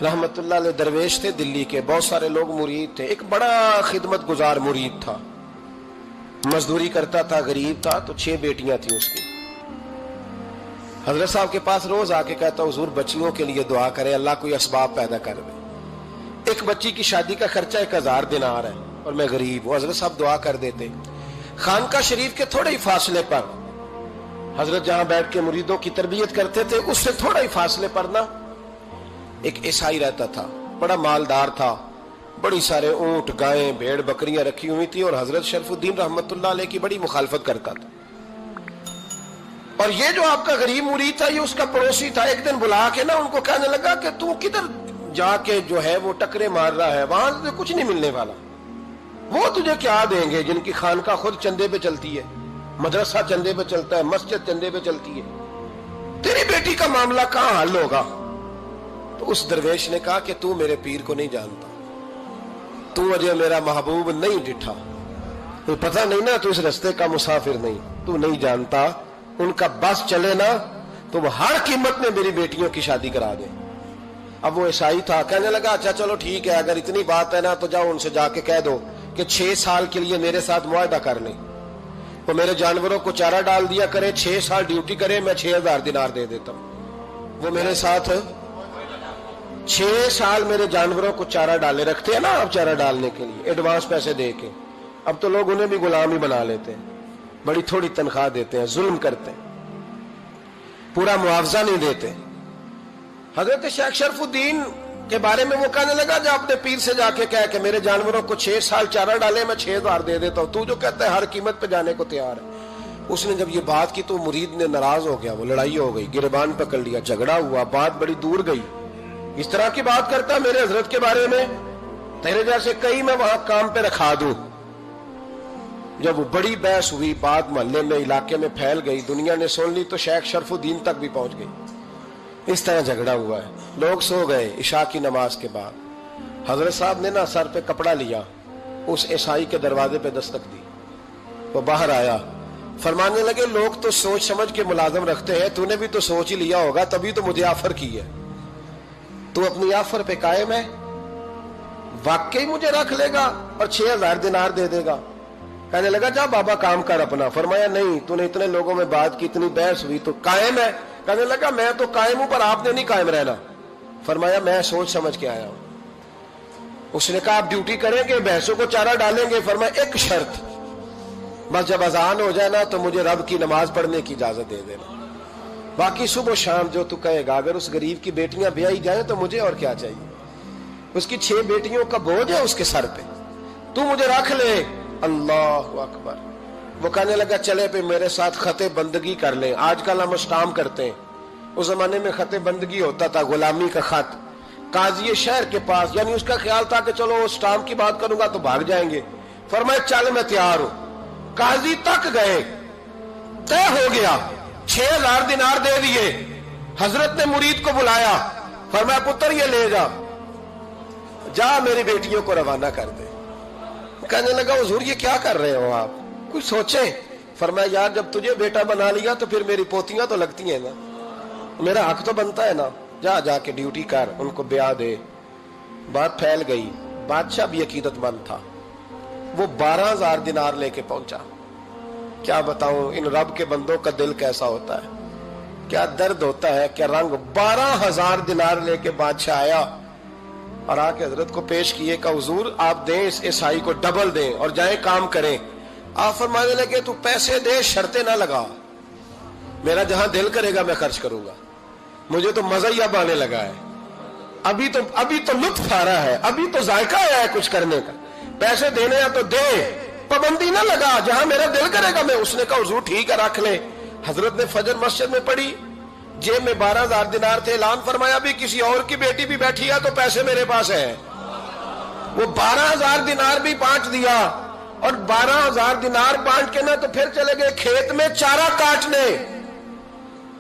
رحمت اللہ علیہ درویش تھے دلی کے، بہت سارے لوگ مرید تھے، ایک بڑا خدمت گزار مرید تھا، مزدوری کرتا تھا، غریب تھا، تو 6 بیٹیاں تھیں اس کی۔ حضرت صاحب کے پاس روز آ کے کہتا حضور بچیوں کے لیے دعا کرے، اللہ کوئی اسباب پیدا کر دے، ایک بچی کی شادی کا خرچہ 1000 دینار ہے اور میں غریب ہوں۔ حضرت صاحب دعا کر دیتے۔ خانقاہ شریف کے تھوڑے ہی فاصلے پر حضرت جہاں بیٹھ کے مریدوں کی تربیت کرتے تھے، اس سے تھوڑا ہی فاصلے پر نا ایک عیسائی رہتا تھا، بڑا مالدار تھا، بڑی سارے اونٹ، گائیں، بھیڑ، بکریاں رکھی ہوئی تھی، اور حضرت شرف الدین رحمت اللہ علیہ کی بڑی مخالفت کرتا تھا۔ اور یہ جو آپ کا غریب مرید تھا، یہ اس کا پڑوسی تھا، ایک دن بلا کے نا ان کو کہنے لگا کہ تو کدھر جا کے جو ہے وہ ٹکرے مار رہا ہے، وہاں سے کچھ نہیں ملنے والا، وہ تجھے کیا دیں گے جن کی خانقاہ خود چندے پہ چلتی ہے، مدرسہ چندے پہ چلتا ہے، مسجد چندے پہ چلتی ہے، تیری بیٹی کا معاملہ کہاں حل ہوگا؟ تو اس درویش نے کہا کہ تو میرے پیر کو نہیں جانتا، تو اجے میرا محبوب نہیں ڈٹھا، تو پتہ نہیں نا، تو اس رستے کا مسافر نہیں، تو نہیں جانتا، ان کا بس چلے نا تو وہ ہر قیمت میں میری بیٹیوں کی شادی کرا دیں۔ اب وہ عیسائی تھا، کہنے لگا اچھا چلو ٹھیک ہے، اگر اتنی بات ہے نا تو جاؤ ان سے جا کے کہہ دو کہ 6 سال کے لیے میرے ساتھ معاہدہ کر لیں، وہ میرے جانوروں کو چارہ ڈال دیا کرے، 6 سال ڈیوٹی کرے، میں 6000 دینار دے دیتا ہوں۔ وہ میرے ساتھ 6 سال میرے جانوروں کو چارہ ڈالے، رکھتے ہیں نا آپ چارہ ڈالنے کے لیے ایڈوانس پیسے دے کے، اب تو لوگ انہیں بھی غلام ہی بنا لیتے ہیں، بڑی تھوڑی تنخواہ دیتے ہیں، ظلم کرتے ہیں، پورا معاوضہ نہیں دیتے۔ حضرت شیخ شرف الدین کے بارے میں وہ کہنے لگا جب اپنے پیر سے جا کے کہہ کہ میرے جانوروں کو 6 سال چارہ ڈالے، میں 6000 دے دیتا ہوں، تو جو کہتا ہے ہر قیمت پہ جانے کو تیار ہے۔ اس نے جب یہ بات کی تو مرید نے ناراض ہو گیا، وہ لڑائی ہو گئی، گریبان پکڑ لیا، جھگڑا ہوا، بات بڑی دور گئی، اس طرح کی بات کرتا ہے میرے حضرت کے بارے میں، تیرے جیسے کئی میں وہاں کام پہ رکھا دوں۔ جب وہ بڑی بحث ہوئی، بات محلے میں، علاقے میں پھیل گئی، دنیا نے سن لی، تو شیخ شرف الدین تک بھی پہنچ گئی۔ اس طرح جھگڑا ہوا ہے، لوگ سو گئے عشاء کی نماز کے بعد۔ حضرت صاحب نے نا سر پہ کپڑا لیا، اس عیسائی کے دروازے پہ دستک دی، وہ باہر آیا، فرمانے لگے لوگ تو سوچ سمجھ کے ملازم رکھتے ہیں، تو نے بھی تو سوچ ہی لیا ہوگا، تبھی تو مجھے آفر کی ہے، تو اپنی آفر پہ قائم ہے، واقعی مجھے رکھ لے گا اور 6000 دینار دے دے گا؟ کہنے لگا جا بابا کام کر اپنا۔ فرمایا نہیں، تو نے اتنے لوگوں میں بات کی، اتنی بحث ہوئی، تو قائم ہے؟ کہنے لگا میں تو قائم ہوں، پر آپ نے نہیں قائم رہنا۔ فرمایا میں سوچ سمجھ کے آیا ہوں۔ اس نے کہا آپ ڈیوٹی کریں گے، بحثوں کو چارہ ڈالیں گے؟ فرمایا ایک شرط، بس جب اذان ہو جائے نا تو مجھے رب کی نماز پڑھنے کی اجازت دے دینا، باقی صبح و شام جو تو کہے گا۔ اگر اس غریب کی بیٹیاں بیائی جائیں تو مجھے اور کیا چاہیے، اس کی 6 بیٹیوں کا بوجھ ہے اس کے سر پہ، تو مجھے رکھ لے۔ اللہ اکبر۔ وہ کہنے لگا چلے پہ میرے ساتھ خط بندگی کر لیں، آج کل ہم اسٹام کرتے ہیں، اس زمانے میں خط بندگی ہوتا تھا، غلامی کا خط، قاضی شہر کے پاس، یعنی اس کا خیال تھا کہ چلو اسٹام کی بات کروں گا تو بھاگ جائیں گے۔ فرمایا چل میں تیار ہوں۔ قاضی تک گئے، طے ہو گیا، 6000 دینار دے دیے۔ حضرت نے مرید کو بلایا، فرمایا پتر یہ لے جا، جا میری بیٹیوں کو روانہ کر دے۔ کہنے لگا حضور یہ کیا کر رہے ہو آپ، کچھ سوچیں۔ فرمایا یار جب تجھے بیٹا بنا لیا تو پھر میری پوتیاں تو لگتی ہیں نا، میرا حق تو بنتا ہے نا، جا کے ڈیوٹی کر، ان کو بیاہ دے۔ بات پھیل گئی، بادشاہ بھی عقیدت مند تھا، وہ 12000 دینار لے کے پہنچا۔ کیا بتاؤں ان رب کے بندوں کا دل کیسا ہوتا ہے، کیا درد ہوتا ہے، کیا رنگ۔ 12000 دینار لے کے بادشاہ آیا اور آ کے حضرت کو پیش کیے کہ حضور آپ دیں اس عیسائی کو ڈبل دیں اور جائیں کام کریں۔ آپ فرمانے لگے تو پیسے دے، شرطیں نہ لگا، میرا جہاں دل کرے گا میں خرچ کروں گا، مجھے تو مزہ ہی اب آنے لگا ہے، ابھی تو لطف آ رہا ہے، ابھی تو ذائقہ آیا ہے کچھ کرنے کا، پیسے دینے ہیں تو دے، پابندی نہ لگا، جہاں میرا دل کرے گا میں۔ اس نے کہا حضور ٹھیک ہے رکھ لے۔ حضرت نے فجر مسجد میں پڑھی، جیب میں 12000 دینار تھے، اعلان فرمایا بھی کسی اور کی بیٹی بھی بیٹھی ہے تو پیسے میرے پاس ہیں۔ وہ 12000 دینار بھی بانٹ دیا، اور 12000 دینار بانٹ کے نا تو پھر چلے گئے کھیت میں چارہ کاٹنے۔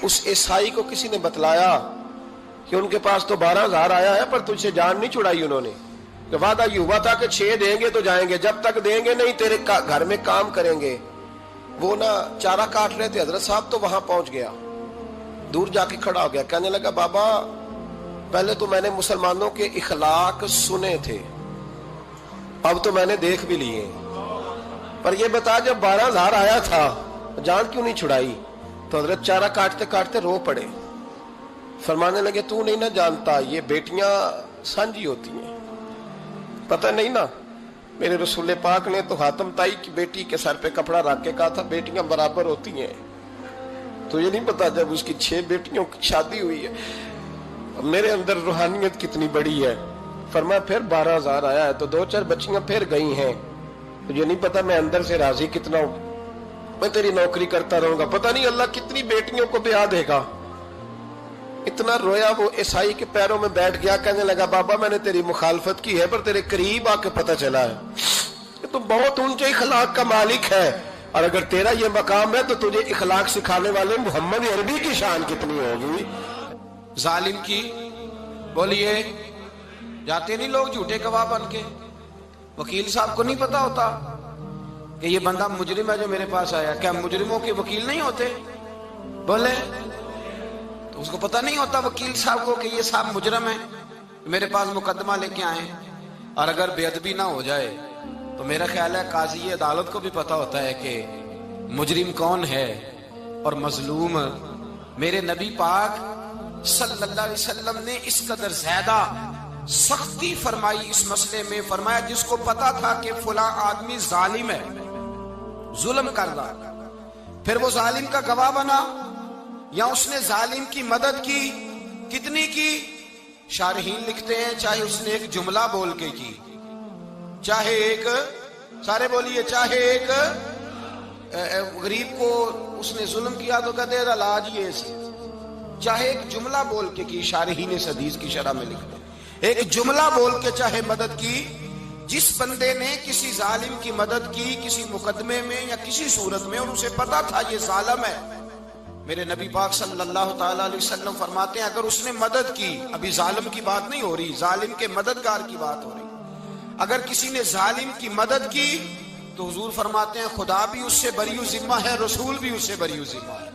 اس عیسائی کو کسی نے بتلایا کہ ان کے پاس تو 12000 آیا ہے، پر تجھ سے جان نہیں چھڑائی انہوں نے، کہ وعدہ یہ ہوا تھا کہ 6 دیں گے تو جائیں گے، جب تک دیں گے نہیں تیرے گھر میں کام کریں گے۔ وہ نا چارہ کاٹ رہے تھے، حضرت صاحب تو وہاں پہنچ گیا، دور جا کے کھڑا ہو گیا، کہنے لگا بابا پہلے تو میں نے مسلمانوں کے اخلاق سنے تھے، اب تو میں نے دیکھ بھی لیے. پر یہ بتا جب 12,000 آیا تھا جان کیوں نہیں چھڑائی؟ تو حضرت چارہ کاٹتے کاٹتے رو پڑے. فرمانے لگے تو نہیں نہ جانتا یہ بیٹیاں سانجھی ہوتی ہیں، پتہ نہیں نا. میرے رسول پاک نے تو حاتم تائی کی بیٹی کے سر پہ کپڑا رکھ کے کہا تھا بیٹیاں برابر ہوتی ہیں. تو یہ نہیں پتا جب اس کی 6 بیٹیوں کی شادی ہوئی ہے میرے اندر روحانیت کتنی بڑی ہے. فرمایا پھر 12,000 آیا ہے تو 2-4 بچیاں پھر گئی ہیں. تجھے نہیں پتا میں اندر سے راضی کتنا ہوں، میں تیری نوکری کرتا رہوں گا، پتہ نہیں اللہ کتنی بیٹیوں کو بیاہ دے گا. اتنا رویا وہ عیسائی کے پیروں میں بیٹھ گیا، کہنے لگا بابا میں نے تیری مخالفت کی ہے پر تیرے قریب آ کے پتہ چلا ہے کہ تو بہت اونچے اخلاق کا مالک ہے، اور اگر تیرا یہ مقام ہے تو تجھے اخلاق سکھانے والے محمد عربی کی شان کتنی ہوگی. ظالم کی بولیے جاتے نہیں لوگ جھوٹے گواہ بن کے. وکیل صاحب کو نہیں پتا ہوتا کہ یہ بندہ مجرم ہے جو میرے پاس آیا. کیا مجرموں کے وکیل نہیں ہوتے؟ بولے تو اس کو پتہ نہیں ہوتا وکیل صاحب کو کہ یہ صاحب مجرم ہے میرے پاس مقدمہ لے کے آئے. اور اگر بے ادبی نہ ہو جائے تو میرا خیال ہے قاضی عدالت کو بھی پتا ہوتا ہے کہ مجرم کون ہے اور مظلوم. میرے نبی پاک صلی اللہ علیہ وسلم نے اس قدر زیادہ سختی فرمائی اس مسئلے میں. فرمایا جس کو پتا تھا کہ فلاں آدمی ظالم ہے، ظلم کر رہا، پھر وہ ظالم کا گواہ بنا یا اس نے ظالم کی مدد کی، کتنی کی؟ شارحین لکھتے ہیں چاہے اس نے ایک جملہ بول کے کی، چاہے ایک، سارے بولیے، چاہے ایک غریب کو اس نے ظلم کیا تو کہتے ہیں علاج یہ سی، چاہے ایک جملہ بول کے کی. شارحین اس حدیث کی شرح میں لکھتے ہیں ایک جملہ بول کے چاہے مدد کی. جس بندے نے کسی ظالم کی مدد کی کسی مقدمے میں یا کسی صورت میں اور اسے پتا تھا یہ ظالم ہے، میرے نبی پاک صلی اللہ تعالی علیہ وسلم فرماتے ہیں اگر اس نے مدد کی، ابھی ظالم کی بات نہیں ہو رہی، ظالم کے مددگار کی بات ہو رہی، اگر کسی نے ظالم کی مدد کی تو حضور فرماتے ہیں خدا بھی اس سے بری ذمہ ہے، رسول بھی اس سے بری ذمہ ہے.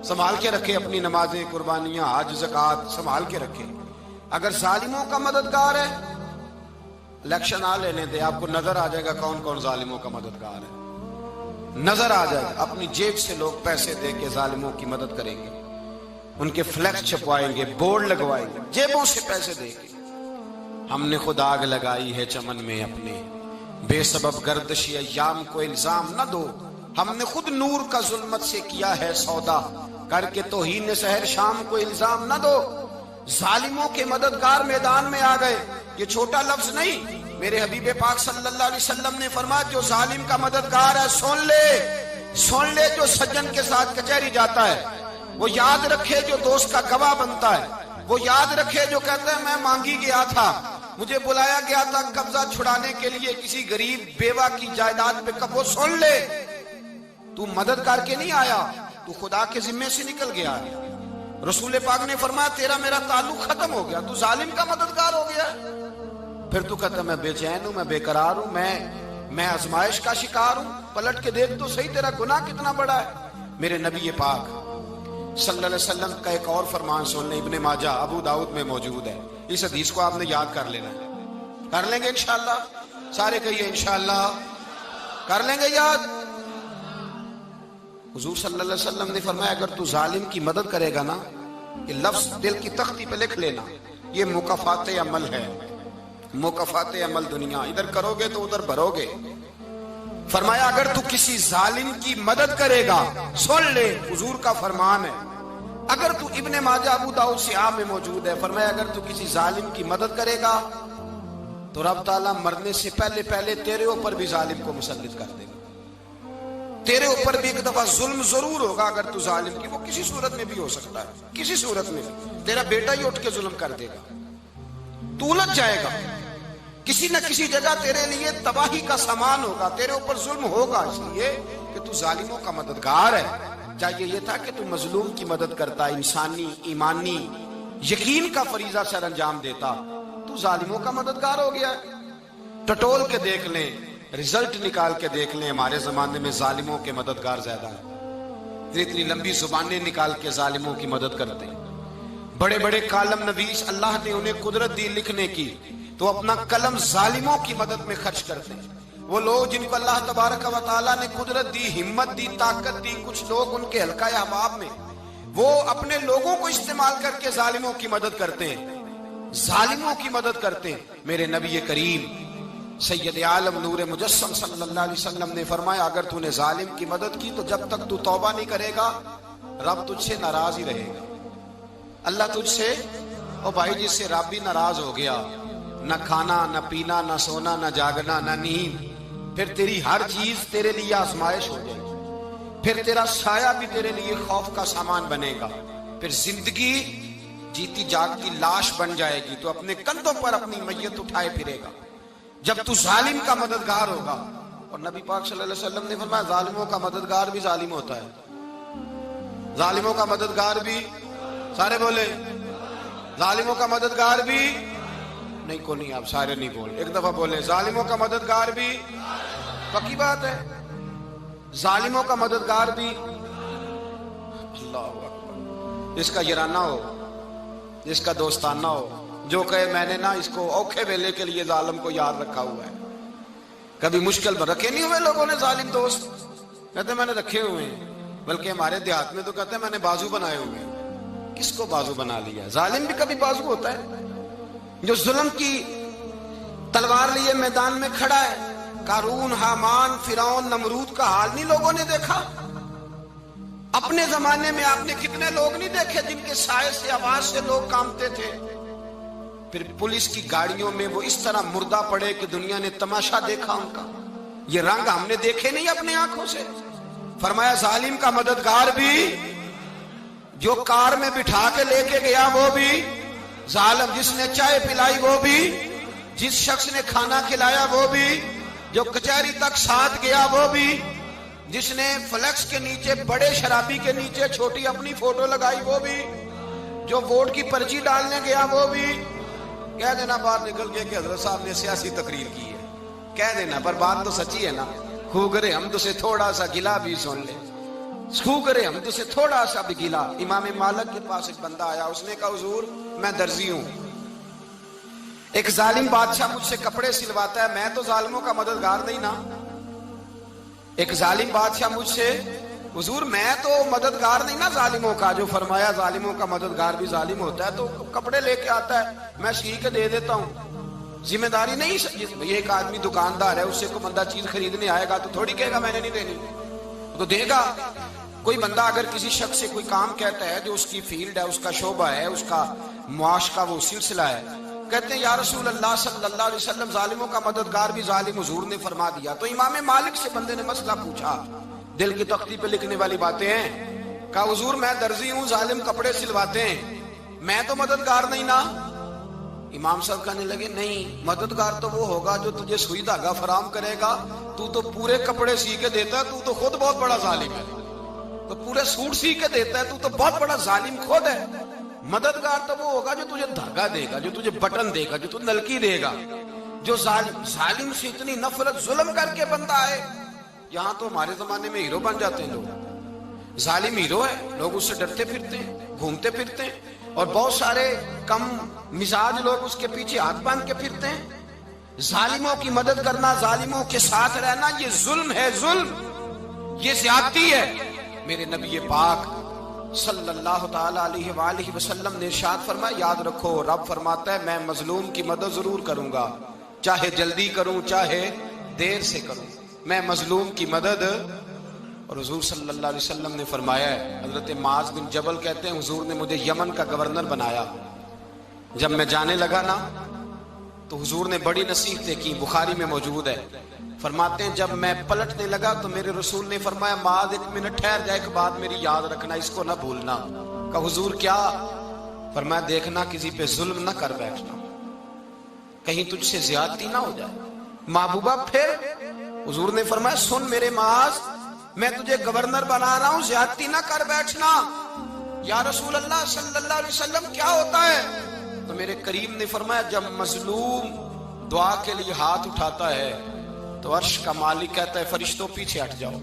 سنبھال کے رکھے اپنی نمازیں، قربانیاں، حج، زکوٰۃ سنبھال کے رکھے. اگر ظالموں کا مددگار ہے، الیکشن آ لینے دے، آپ کو نظر آ جائے گا کون کون ظالموں کا مددگار ہے، نظر آ جائے گا. اپنی جیب سے لوگ پیسے دے کے ظالموں کی مدد کریں گے، ان کے فلیکس چھپوائیں گے، بورڈ لگوائیں گے، جیبوں سے پیسے دے کے. ہم نے خود آگ لگائی ہے چمن میں اپنے، بے سبب گردشی ایام کو الزام نہ دو. ہم نے خود نور کا ظلمت سے کیا ہے سودا، کر کے توہین سحر شام کو الزام نہ دو. ظالموں کے مددگار میدان میں آ گئے. یہ چھوٹا لفظ نہیں، میرے حبیب پاک صلی اللہ علیہ وسلم نے فرمایا جو ظالم کا مددگار ہے سن لے جو سجن کے ساتھ کچہری جاتا ہے، وہ یاد رکھے جو دوست کا گواہ بنتا ہے، وہ یاد رکھے جو کہتا ہے میں مانگی گیا تھا، مجھے بلایا گیا تھا قبضہ چھڑانے کے لیے کسی غریب بیوہ کی جائیداد پہ. وہ سن لے تو مدد کر کے نہیں آیا، تو خدا کے ذمے سے نکل گیا. رسول پاک نے فرمایا تیرا میرا تعلق ختم ہو گیا، تو ظالم کا مددگار ہو گیا. پھر تو کہتا میں بے چین ہوں، میں بے قرار ہوں، میں آزمائش کا شکار ہوں. پلٹ کے دیکھ تو صحیح تیرا گناہ کتنا بڑا ہے. میرے نبی پاک صلی اللہ علیہ وسلم کا ایک اور فرمان سن لیں، ابن ماجہ ابو داؤد میں موجود ہے. اس حدیث کو آپ نے یاد کر لینا ہے. کر لیں گے انشاءاللہ؟ سارے کہیے انشاءاللہ کر لیں گے یاد. حضور صلی اللہ علیہ وسلم نے فرمایا اگر تو ظالم کی مدد کرے گا نا، یہ لفظ دل کی تختی پہ لکھ لینا، یہ مکافات عمل ہے، مکافات عمل دنیا، ادھر کرو گے تو ادھر بھرو گے. فرمایا اگر تو کسی ظالم کی مدد کرے گا، سن لے حضور کا فرمان ہے، اگر تو ابن ماجہ ابو داؤد سیاہ میں موجود ہے، فرمایا اگر تو کسی ظالم کی مدد کرے گا تو رب تعالیٰ مرنے سے پہلے تیرے اوپر بھی ظالم کو مسلط کر دے گا. تیرے اوپر بھی ایک دفعہ ظلم ضرور ہوگا اگر تو ظالم کی، وہ کسی صورت میں بھی ہو سکتا ہے، کسی صورت میں بھی تیرا بیٹا ہی اٹھ کے ظلم کر دے گا، تو الجھ جائے گا، کسی نہ کسی جگہ تیرے لیے تباہی کا سامان ہوگا، تیرے اوپر ظلم ہوگا، اس لیے کہ تو ظالموں کا مددگار ہے. چاہیے یہ تھا کہ تو مظلوم کی مدد کرتا، انسانی ایمانی یقین کا فریضہ سر انجام دیتا. تو ظالموں کا مددگار ہو گیا. ٹٹول کے دیکھ لیں، رزلٹ نکال کے دیکھ لیں، ہمارے زمانے میں ظالموں کے مددگار زیادہ ہیں. اتنی لمبی زبانیں نکال کے ظالموں کی مدد کرتے ہیں. بڑے بڑے کالم نویس اللہ نے انہیں قدرت دی لکھنے کی، تو اپنا قلم ظالموں کی مدد میں خرچ کرتے ہیں۔ وہ لوگ جن کو اللہ تبارک و تعالیٰ نے قدرت دی، ہمت دی، طاقت دی، کچھ لوگ ان کے حلقہ احباب میں، وہ اپنے لوگوں کو استعمال کر کے ظالموں کی مدد کرتے ہیں، ظالموں کی مدد کرتے ہیں۔ میرے نبی کریم سید عالم نور مجسم صلی اللہ علیہ وسلم نے فرمایا، اگر تو نے ظالم کی مدد کی تو جب تک تو توبہ نہیں کرے گا رب تجھ سے ناراض ہی رہے گا۔ اللہ تجھ سے، او بھائی جس سے رب بھی ناراض ہو گیا، نہ کھانا نہ پینا نہ سونا نہ جاگنا نہ نیند، پھر تیری ہر چیز تیرے لیے آزمائش ہو جائے گی، پھر تیرا سایہ بھی تیرے لیے خوف کا سامان بنے گا، پھر زندگی جیتی جاگتی لاش بن جائے گی، تو اپنے کندھوں پر اپنی میت اٹھائے پھرے گا جب تو ظالم کا مددگار ہوگا۔ اور نبی پاک صلی اللہ علیہ وسلم نے فرمایا ظالموں کا مددگار بھی ظالم ہوتا ہے، ظالموں کا مددگار بھی، سارے بولے ظالموں کا مددگار بھی نہیں، کو نہیں، آپ سارے نہیں بولے، ایک دفعہ بولے ظالموں کا مددگار بھی، پکی بات ہے، ظالموں کا مددگار بھی۔ اللہ اکبر، جس کا یارانہ ہو، جس کا دوستانہ ہو، جو کہے میں نے نا اس کو اوکھے ویلے کے لیے ظالم کو یاد رکھا ہوا ہے۔ کبھی مشکل میں رکھے نہیں ہوئے لوگوں نے ظالم دوست، کہتے میں نے رکھے ہوئے ہیں، بلکہ ہمارے دیہات میں تو کہتے ہیں میں نے بازو بنائے ہوئے ہیں۔ کس کو بازو بنا لیا؟ ظالم بھی کبھی بازو ہوتا ہے، جو ظلم کی تلوار لیے میدان میں کھڑا ہے۔ قارون، حامان، فرعون، نمرود کا حال نہیں لوگوں نے دیکھا؟ اپنے زمانے میں آپ نے کتنے لوگ نہیں دیکھے جن کے سائے سے، آواز سے لوگ کانپتے تھے؟ پھر پولیس کی گاڑیوں میں وہ اس طرح مردہ پڑے کہ دنیا نے تماشا دیکھا ان کا۔ یہ رنگ ہم نے دیکھے نہیں اپنے آنکھوں سے۔ فرمایا ظالم کا مددگار بھی، جو کار میں بٹھا کے لے کے گیا وہ بھی ظالم، جس نے چائے پلائی وہ بھی، جس شخص نے کھانا کھلایا وہ بھی، جو کچہری تک ساتھ گیا وہ بھی، جس نے فلیکس کے نیچے، بڑے شرابی کے نیچے چھوٹی اپنی فوٹو لگائی وہ بھی، جو ووٹ کی پرچی ڈالنے گیا وہ بھی۔ کہہ دینا باہر نکل کے کہ حضرت صاحب نے سیاسی تقریر کی ہے، کہہ دینا، پر بات تو سچی ہے نا۔ خوگرے حمد سے تھوڑا سا گلا بھی سن لے، خوگرے حمد سے تھوڑا سا بھی گلا۔ امام مالک کے پاس ایک بندہ آیا، اس نے کہا حضور میں درزی ہوں، ایک ظالم بادشاہ مجھ سے کپڑے سلواتا ہے، میں تو ظالموں کا مددگار نہیں نا۔ ایک ظالم بادشاہ مجھ سے، حضور میں تو مددگار نہیں نا ظالموں کا، جو فرمایا ظالموں کا مددگار بھی ظالم ہوتا ہے، تو کپڑے لے کے آتا ہے میں سی کے دے دیتا ہوں، ذمہ داری نہیں۔ یہ ایک آدمی دکاندار ہے، اس سے کوئی بندہ چیز خریدنے آئے گا تو تھوڑی کہے گا میں نے نہیں دینی، تو دے گا۔ کوئی بندہ اگر کسی شخص سے کوئی کام کہتا ہے جو اس کی فیلڈ ہے، اس کا شعبہ ہے، اس کا معاش کا وہ سلسلہ ہے، کہتے ہیں یا رسول اللہ صلی اللہ علیہ وسلم ظالموں کا مددگار بھی ظالم، حضور نے فرما دیا۔ تو امام مالک سے بندے نے مسئلہ پوچھا، دل کی تختی پہ لکھنے والی باتیں ہیں، کہا حضور میں درزی ہوں، ظالم کپڑے سلواتے ہیں، میں تو مددگار نہیں نا۔ امام صاحب کہنے لگے نہیں، مددگار تو وہ ہوگا جو تجھے سوئی دھاگا فراہم کرے گا، تو پورے کپڑے سی کے دیتا ہے، تو خود بہت بڑا ظالم ہے، تو پورے سوٹ سی کے دیتا ہے، تو بہت بڑا ظالم خود ہے۔ مددگار تو وہ ہوگا جو تجھے دھاگا دے گا، جو تجھے بٹن دے گا، جو تجھے نلکی دے گا، جو ظالم سے اتنی نفرت ظلم کر کے بندہ ہے۔ یہاں تو ہمارے زمانے میں ہیرو بن جاتے ہیں لوگ، ظالم ہیرو ہے، لوگ اس سے ڈرتے پھرتے ہیں، گھومتے پھرتے ہیں، اور بہت سارے کم مزاج لوگ اس کے پیچھے ہاتھ باندھ کے پھرتے ہیں۔ ظالموں کی مدد کرنا، ظالموں کے ساتھ رہنا، یہ ظلم ہے، ظلم، یہ زیادتی ہے۔ میرے نبی پاک صلی اللہ تعالی علیہ وآلہ وسلم نے ارشاد فرمایا، یاد رکھو رب فرماتا ہے میں مظلوم کی مدد ضرور کروں گا، چاہے جلدی کروں چاہے دیر سے کروں، میں مظلوم کی مدد۔ اور حضور صلی اللہ علیہ وسلم نے فرمایا ہے، حضرت معاذ بن جبل کہتے ہیں حضور نے مجھے یمن کا گورنر بنایا، جب میں جانے لگا نا تو حضور نے بڑی نصیحتیں کی، بخاری میں موجود ہے، فرماتے ہیں جب میں پلٹنے لگا تو میرے رسول نے فرمایا معاذ ایک منٹ ٹھہر جا، ایک بات میری یاد رکھنا، اس کو نہ بھولنا۔ کہا حضور کیا؟ فرمایا دیکھنا کسی پہ ظلم نہ کر بیٹھنا، کہیں تجھ سے زیادتی نہ ہو جائے۔ محبوبہ پھر حضور نے فرمایا سن میرے معاذ، میں تجھے گورنر بنا رہا ہوں، زیادتی نہ کر بیٹھنا۔ یا رسول اللہ صلی اللہ علیہ وسلم کیا ہوتا ہے؟ تو میرے کریم نے فرمایا جب مظلوم دعا کے لیے ہاتھ اٹھاتا ہے تو عرش کا مالک کہتا ہے فرشتوں پیچھے ہٹ جاؤ،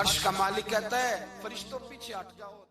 عرش کا مالک کہتا ہے فرشتوں پیچھے ہٹ جاؤ۔